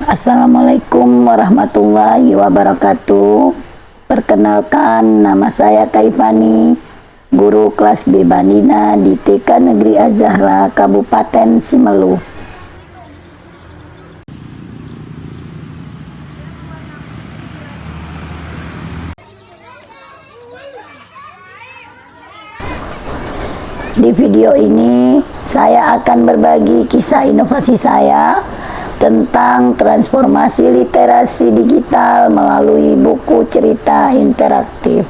Assalamualaikum warahmatullahi wabarakatuh. Perkenalkan, nama saya Kaifani, guru kelas B Bandina di TK Negeri Az-Zahra, Kabupaten Simelu. Di video ini, saya akan berbagi kisah inovasi saya tentang transformasi literasi digital melalui buku cerita interaktif.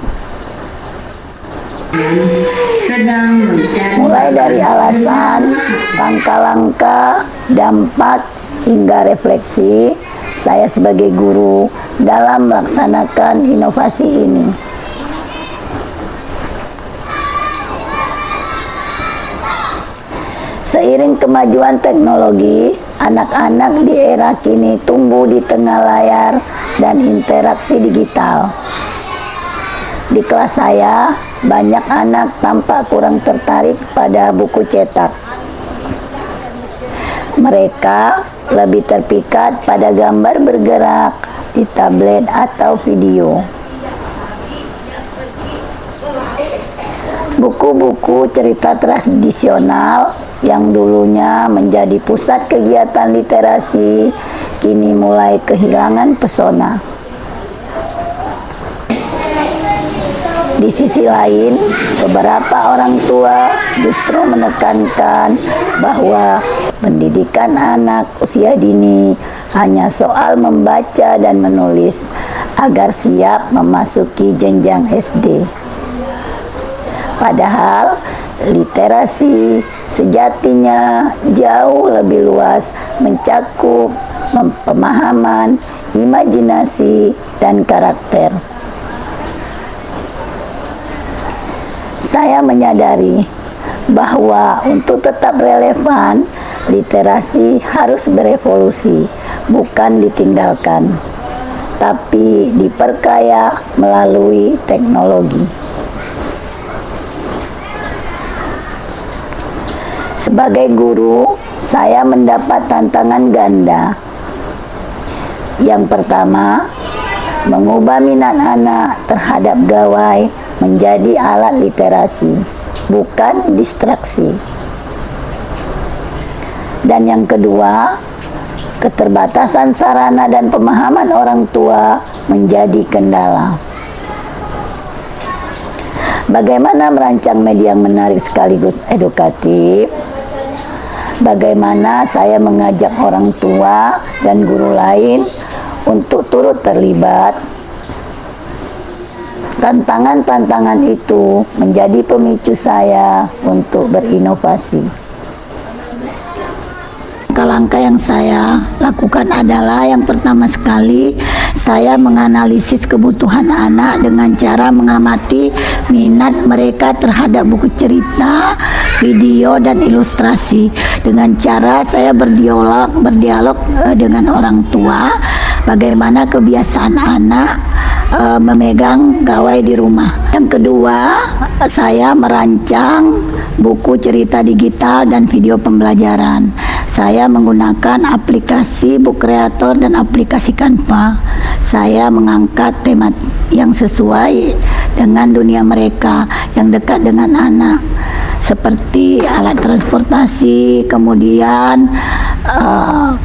Mulai dari alasan, langkah-langkah, dampak, hingga refleksi saya sebagai guru dalam melaksanakan inovasi ini. Seiring kemajuan teknologi, anak-anak di era kini tumbuh di tengah layar dan interaksi digital. Di kelas saya, banyak anak tampak kurang tertarik pada buku cetak. Mereka lebih terpikat pada gambar bergerak di tablet atau video. Buku-buku cerita tradisional yang dulunya menjadi pusat kegiatan literasi kini mulai kehilangan pesona. Di sisi lain, beberapa orang tua justru menekankan bahwa pendidikan anak usia dini hanya soal membaca dan menulis agar siap memasuki jenjang SD. Padahal literasi sejatinya jauh lebih luas, mencakup pemahaman, imajinasi, dan karakter. Saya menyadari bahwa untuk tetap relevan, literasi harus berevolusi, bukan ditinggalkan, tapi diperkaya melalui teknologi. Sebagai guru, saya mendapat tantangan ganda. Yang pertama, mengubah minat anak terhadap gawai menjadi alat literasi, bukan distraksi. Dan yang kedua, keterbatasan sarana dan pemahaman orang tua menjadi kendala. Bagaimana merancang media yang menarik sekaligus edukatif? Bagaimana saya mengajak orang tua dan guru lain untuk turut terlibat? Tantangan-tantangan itu menjadi pemicu saya untuk berinovasi. Langkah-langkah yang saya lakukan adalah yang pertama sekali, saya menganalisis kebutuhan anak dengan cara mengamati minat mereka terhadap buku cerita, video, dan ilustrasi. Dengan cara saya berdialog dengan orang tua, bagaimana kebiasaan anak memegang gawai di rumah. Yang kedua, saya merancang buku cerita digital dan video pembelajaran. Saya menggunakan aplikasi Book Creator dan aplikasi Canva. Saya mengangkat tema yang sesuai dengan dunia mereka, yang dekat dengan anak, seperti alat transportasi. Kemudian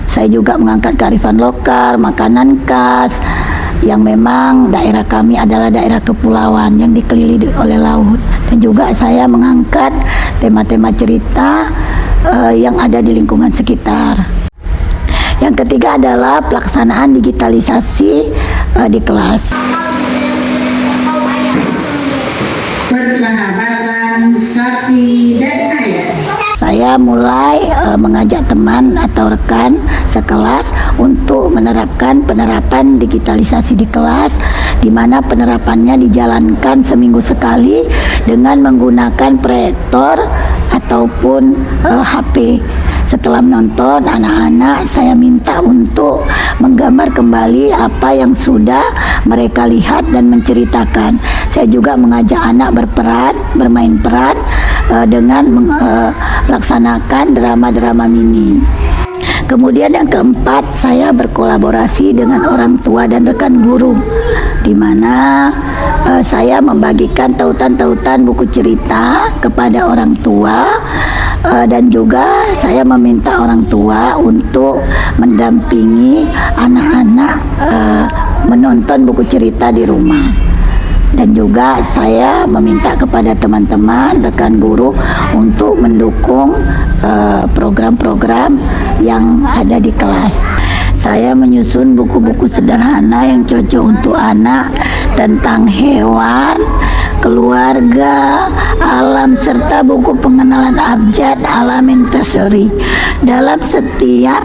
saya juga mengangkat kearifan lokal, makanan khas, yang memang daerah kami adalah daerah kepulauan yang dikelilingi oleh laut. Dan juga saya mengangkat tema-tema cerita yang ada di lingkungan sekitar. Yang ketiga adalah pelaksanaan digitalisasi di kelas. Persahabatan sapi dan ayam. Saya mulai mengajak teman atau rekan sekelas untuk menerapkan penerapan digitalisasi di kelas, di mana penerapannya dijalankan seminggu sekali dengan menggunakan proyektor ataupun HP. Setelah menonton, anak-anak saya minta untuk menggambar kembali apa yang sudah mereka lihat dan menceritakan. Saya juga mengajak anak bermain peran dengan melaksanakan drama-drama mini. Kemudian yang keempat, saya berkolaborasi dengan orang tua dan rekan guru, di mana saya membagikan tautan-tautan buku cerita kepada orang tua, dan juga saya meminta orang tua untuk mendampingi anak-anak menonton buku cerita di rumah. Dan juga saya meminta kepada teman-teman rekan guru untuk mendukung program-program yang ada di kelas. Saya menyusun buku-buku sederhana yang cocok untuk anak tentang hewan, keluarga, alam, serta buku pengenalan abjad alam Montessori. Dalam setiap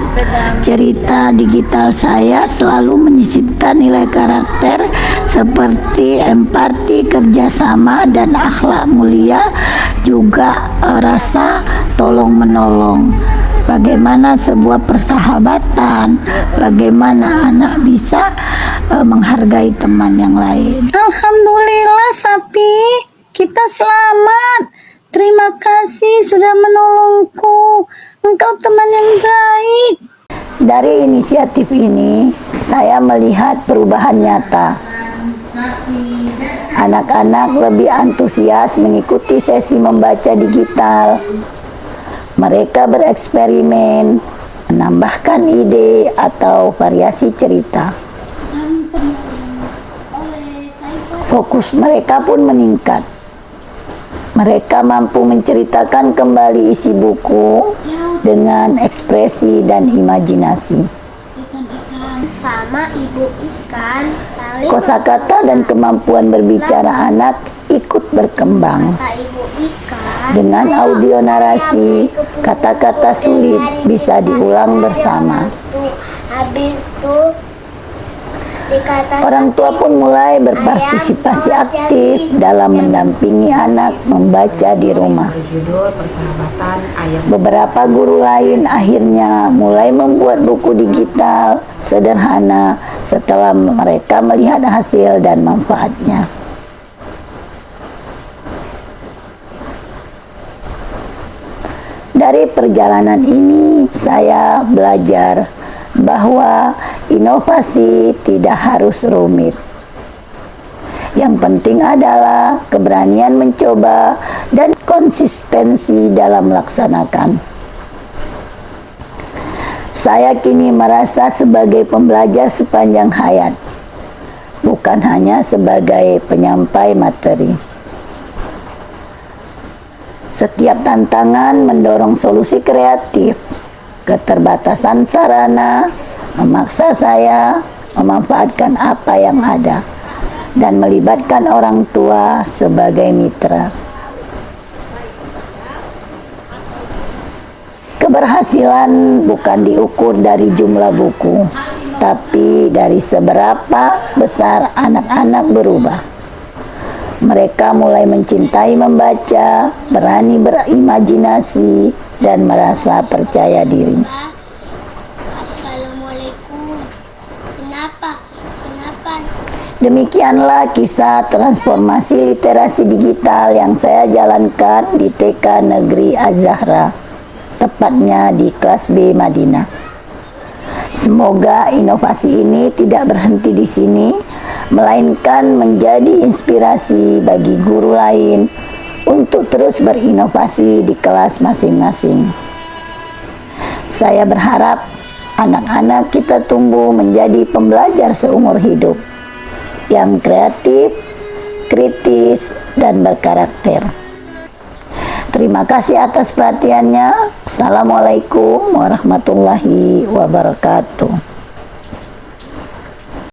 cerita digital saya selalu menyisipkan nilai karakter seperti empati, kerjasama, dan akhlak mulia, juga rasa tolong-menolong. Bagaimana sebuah persahabatan, bagaimana anak bisa menghargai teman yang lain. Alhamdulillah Sapi, kita selamat. Terima kasih sudah menolongku. Engkau teman yang baik. Dari inisiatif ini, saya melihat perubahan nyata. Anak-anak lebih antusias mengikuti sesi membaca digital. Mereka bereksperimen, menambahkan ide atau variasi cerita. Fokus mereka pun meningkat. Mereka mampu menceritakan kembali isi buku dengan ekspresi dan imajinasi. Sama ibu ikan saling Kosakata dan kemampuan berbicara anak ikut berkembang. kata ibu ikan Dengan audio narasi, kata-kata sulit bisa diulang bersama. habis itu dikata Orang tua pun mulai berpartisipasi aktif dalam mendampingi anak membaca di rumah. Berjudul Persahabatan Ayam. Beberapa guru lain akhirnya mulai membuat buku digital sederhana setelah mereka melihat hasil dan manfaatnya. Dari perjalanan ini, saya belajar bahwa inovasi tidak harus rumit. Yang penting adalah keberanian mencoba dan konsistensi dalam melaksanakan. Saya kini merasa sebagai pembelajar sepanjang hayat, bukan hanya sebagai penyampai materi. Setiap tantangan mendorong solusi kreatif. Keterbatasan sarana memaksa saya memanfaatkan apa yang ada dan melibatkan orang tua sebagai mitra. Keberhasilan bukan diukur dari jumlah buku, tapi dari seberapa besar anak-anak berubah. Mereka mulai mencintai membaca, berani berimajinasi, dan merasa percaya diri. Assalamualaikum. Kenapa? Demikianlah kisah transformasi literasi digital yang saya jalankan di TK Negeri Az-Zahra, tepatnya di kelas B Madinah. Semoga inovasi ini tidak berhenti di sini, melainkan menjadi inspirasi bagi guru lain untuk terus berinovasi di kelas masing-masing. Saya berharap anak-anak kita tumbuh menjadi pembelajar seumur hidup yang kreatif, kritis, dan berkarakter. Terima kasih atas perhatiannya. Assalamualaikum warahmatullahi wabarakatuh.